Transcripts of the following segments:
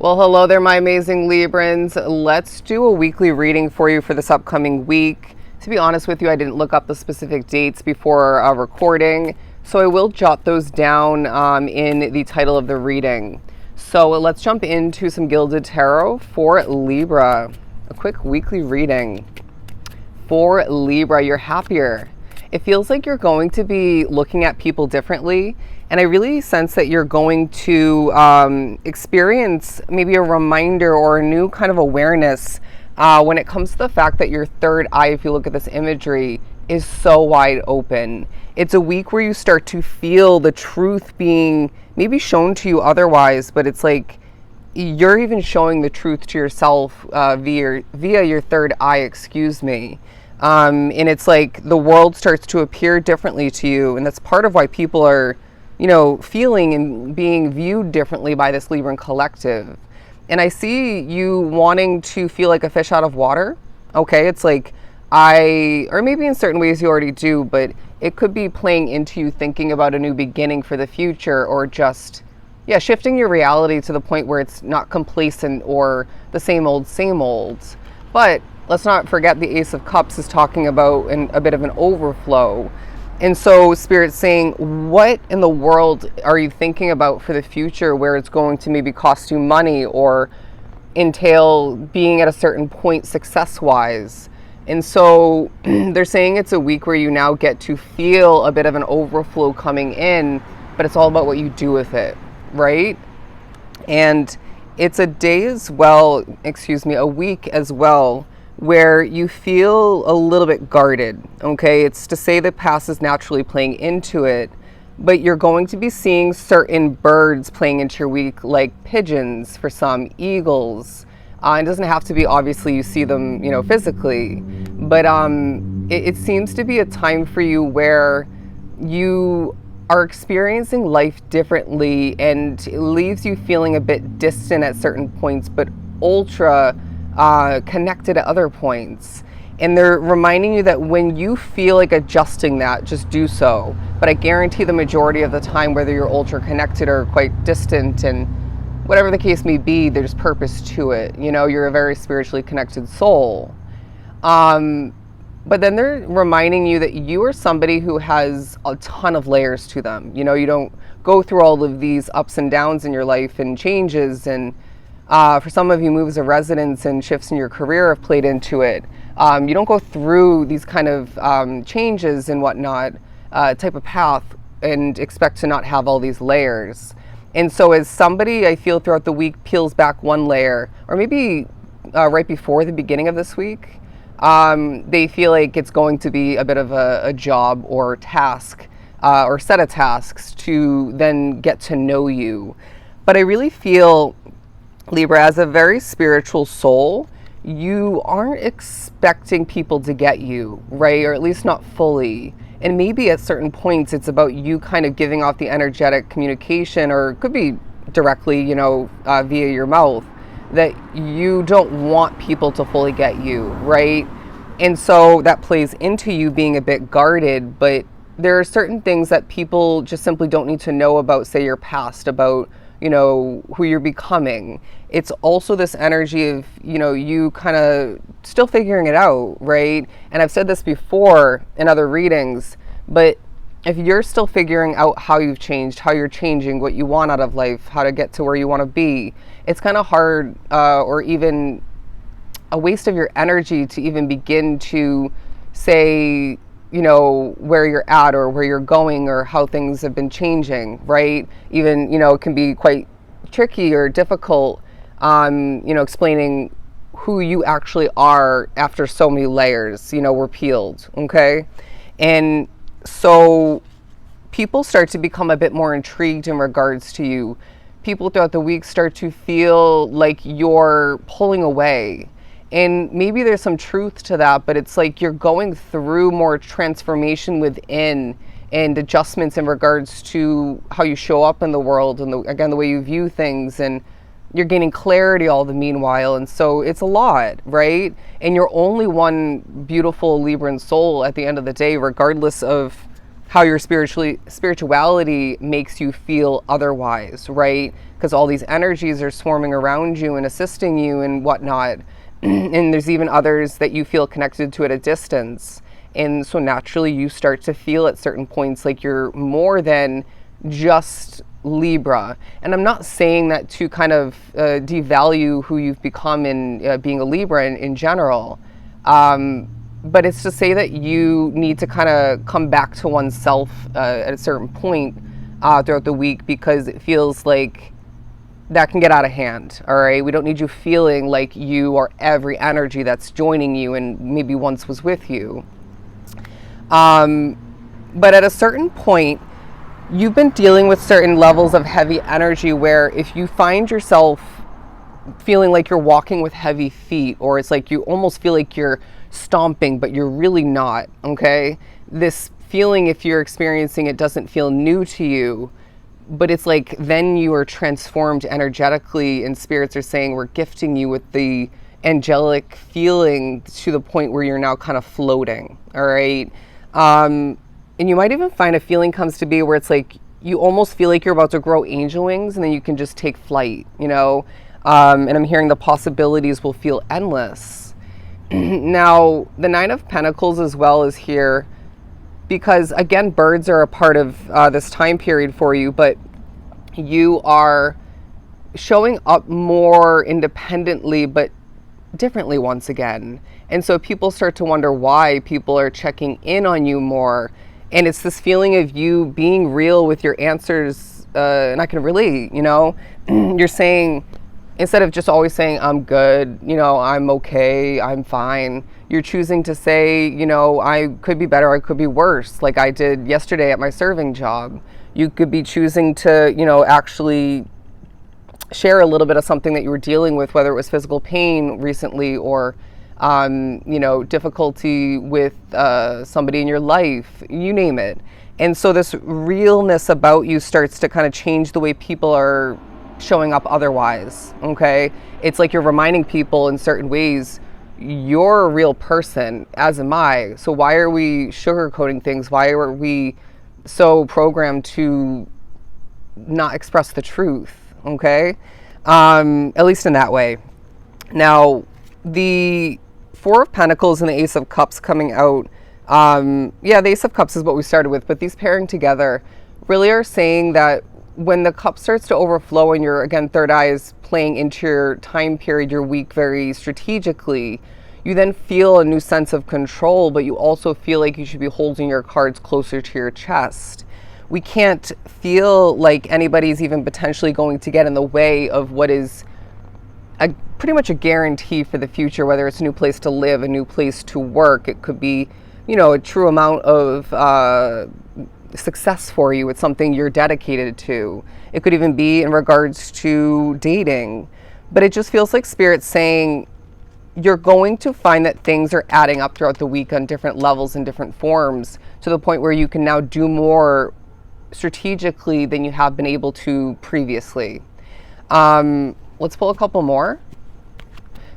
Well, hello there, my amazing Librans. Let's do a weekly reading for you for this upcoming week. To be honest with you, I didn't look up the specific dates before recording, so I will jot those down in the title of the reading. So let's jump into some Gilded Tarot for Libra. A quick weekly reading. For Libra, you're happier. It feels like you're going to be looking at people differently, and I really sense that you're going to experience maybe a reminder or a new kind of awareness when it comes to the fact that your third eye, if you look at this imagery, is so wide open. It's a week where you start to feel the truth being maybe shown to you otherwise, but it's like you're even showing the truth to yourself via your third eye, excuse me. And it's like the world starts to appear differently to you, and that's part of why people are, feeling and being viewed differently by this Libran collective. And I see you wanting to feel like a fish out of water. Okay, it's like or maybe in certain ways you already do, but it could be playing into you thinking about a new beginning for the future, or just, shifting your reality to the point where it's not complacent or the same old. But let's not forget the Ace of Cups is talking about a bit of an overflow. And so Spirit's saying, what in the world are you thinking about for the future where it's going to maybe cost you money or entail being at a certain point success-wise? And so they're saying it's a week where you now get to feel a bit of an overflow coming in, but it's all about what you do with it, right? And it's a week as well, where you feel a little bit guarded, okay? It's to say the past is naturally playing into it, but you're going to be seeing certain birds playing into your week, like pigeons for some, eagles. It doesn't have to be, obviously, you see them, physically, but it seems to be a time for you where you are experiencing life differently, and it leaves you feeling a bit distant at certain points, but ultra connected at other points. And they're reminding you that when you feel like adjusting that, just do so. But I guarantee the majority of the time, whether you're ultra connected or quite distant, and whatever the case may be, there's purpose to it. You're a very spiritually connected soul. But then they're reminding you that you are somebody who has a ton of layers to them. You don't go through all of these ups and downs in your life and changes, and for some of you, moves of residence and shifts in your career have played into it. You don't go through these kind of changes and whatnot type of path and expect to not have all these layers. And so as somebody, I feel, throughout the week peels back one layer, or maybe right before the beginning of this week, they feel like it's going to be a bit of a job or task or set of tasks to then get to know you. But I really feel, Libra, as a very spiritual soul, you aren't expecting people to get you, right? Or at least not fully. And maybe at certain points it's about you kind of giving off the energetic communication, or it could be directly, via your mouth, that you don't want people to fully get you, right? And so that plays into you being a bit guarded, but there are certain things that people just simply don't need to know about, say, your past, about who you're becoming. It's also this energy of, you kind of still figuring it out, right? And I've said this before in other readings, but if you're still figuring out how you've changed, how you're changing, what you want out of life, how to get to where you want to be, it's kind of hard or even a waste of your energy to even begin to say, where you're at or where you're going or how things have been changing, right? Even, it can be quite tricky or difficult, explaining who you actually are after so many layers, were peeled, okay? And so people start to become a bit more intrigued in regards to you. People throughout the week start to feel like you're pulling away. And maybe there's some truth to that, but it's like you're going through more transformation within and adjustments in regards to how you show up in the world and, the way you view things, and you're gaining clarity all the meanwhile. And so it's a lot, right? And you're only one beautiful Libran soul at the end of the day, regardless of how your spirituality makes you feel otherwise, right? Because all these energies are swarming around you and assisting you and whatnot. And there's even others that you feel connected to at a distance. And so naturally you start to feel at certain points like you're more than just Libra. And I'm not saying that to kind of devalue who you've become in being a Libra in general. But it's to say that you need to kind of come back to oneself at a certain point throughout the week, because it feels like that can get out of hand. All right. We don't need you feeling like you are every energy that's joining you and maybe once was with you. But at a certain point, you've been dealing with certain levels of heavy energy where if you find yourself feeling like you're walking with heavy feet, or it's like you almost feel like you're stomping, but you're really not, okay? This feeling, if you're experiencing it, doesn't feel new to you, but it's like then you are transformed energetically, and spirits are saying we're gifting you with the angelic feeling to the point where you're now kind of floating, all right? And you might even find a feeling comes to be where it's like you almost feel like you're about to grow angel wings, and then you can just take flight, you know? And I'm hearing the possibilities will feel endless. Now, the Nine of Pentacles as well is here because, again, birds are a part of this time period for you, but you are showing up more independently, but differently once again. And so people start to wonder why people are checking in on you more. And it's this feeling of you being real with your answers. And I can relate, you know, you're saying, instead of just always saying, I'm good, you know, I'm okay, I'm fine, you're choosing to say, you know, I could be better, I could be worse, like I did yesterday at my serving job. You could be choosing to, you know, actually share a little bit of something that you were dealing with, whether it was physical pain recently or, you know, difficulty with somebody in your life, you name it. And so this realness about you starts to kind of change the way people are showing up otherwise, okay? It's like you're reminding people in certain ways, you're a real person, as am I. So why are we sugarcoating things? Why are we so programmed to not express the truth, okay? At least in that way. Now, the Four of Pentacles and the Ace of Cups coming out, yeah, the Ace of Cups is what we started with, but these pairing together really are saying that when the cup starts to overflow and your, again, third eye is playing into your time period, your week very strategically, you then feel a new sense of control, but you also feel like you should be holding your cards closer to your chest. We can't feel like anybody's even potentially going to get in the way of what is pretty much a guarantee for the future, whether it's a new place to live, a new place to work. It could be, you know, a true amount of success for you. It's something you're dedicated to. It could even be in regards to dating. But it just feels like Spirit's saying you're going to find that things are adding up throughout the week on different levels and different forms, to the point where you can now do more strategically than you have been able to previously. Let's pull a couple more.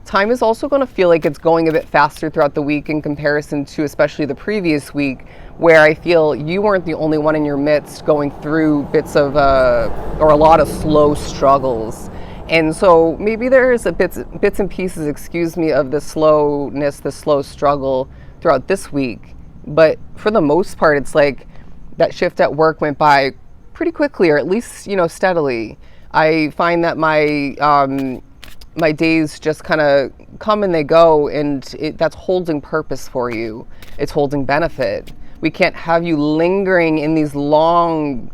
Time is also going to feel like it's going a bit faster throughout the week in comparison to especially the previous week, where I feel you weren't the only one in your midst going through bits of, or a lot of slow struggles. And so maybe there's bits and pieces, excuse me, of the slowness, the slow struggle throughout this week. But for the most part, it's like that shift at work went by pretty quickly, or at least, you know, steadily. I find that my days just kind of come and they go, and that's holding purpose for you. It's holding benefit. We can't have you lingering in these long,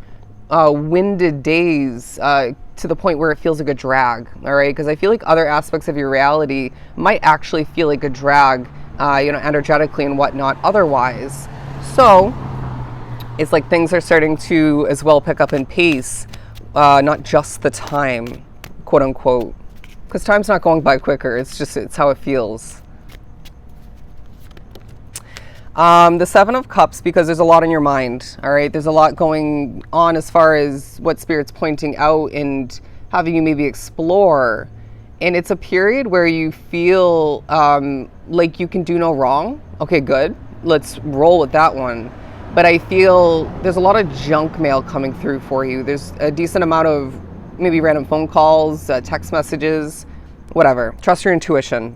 winded days to the point where it feels like a drag, all right? Because I feel like other aspects of your reality might actually feel like a drag, you know, energetically and whatnot otherwise. So it's like things are starting to as well pick up in pace, not just the time, quote unquote. Because time's not going by quicker. It's how it feels. The Seven of Cups, because there's a lot on your mind, all right? There's a lot going on as far as what Spirit's pointing out and having you maybe explore. And it's a period where you feel like you can do no wrong. Okay, good. Let's roll with that one. but I feel there's a lot of junk mail coming through for you. There's a decent amount of maybe random phone calls, text messages, whatever. Trust your intuition.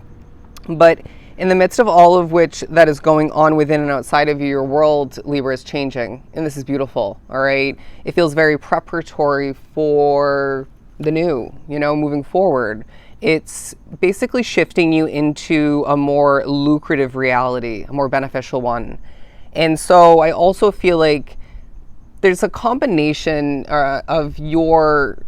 But in the midst of all of which that is going on within and outside of you, your world, Libra, is changing. And this is beautiful, all right? It feels very preparatory for the new, you know, moving forward. It's basically shifting you into a more lucrative reality, a more beneficial one. And so I also feel like there's a combination of your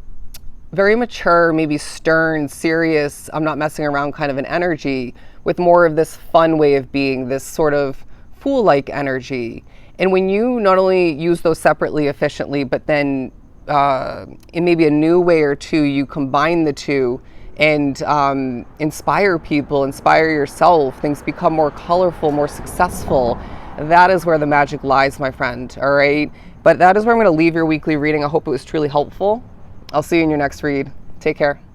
very mature, maybe stern, serious, I'm not messing around kind of an energy with more of this fun way of being, this sort of fool-like energy. And when you not only use those separately efficiently, but then in maybe a new way or two, you combine the two and inspire people, inspire yourself, things become more colorful, more successful. That is where the magic lies, my friend, all right? But that is where I'm going to leave your weekly reading. I hope it was truly helpful. I'll see you in your next read. Take care.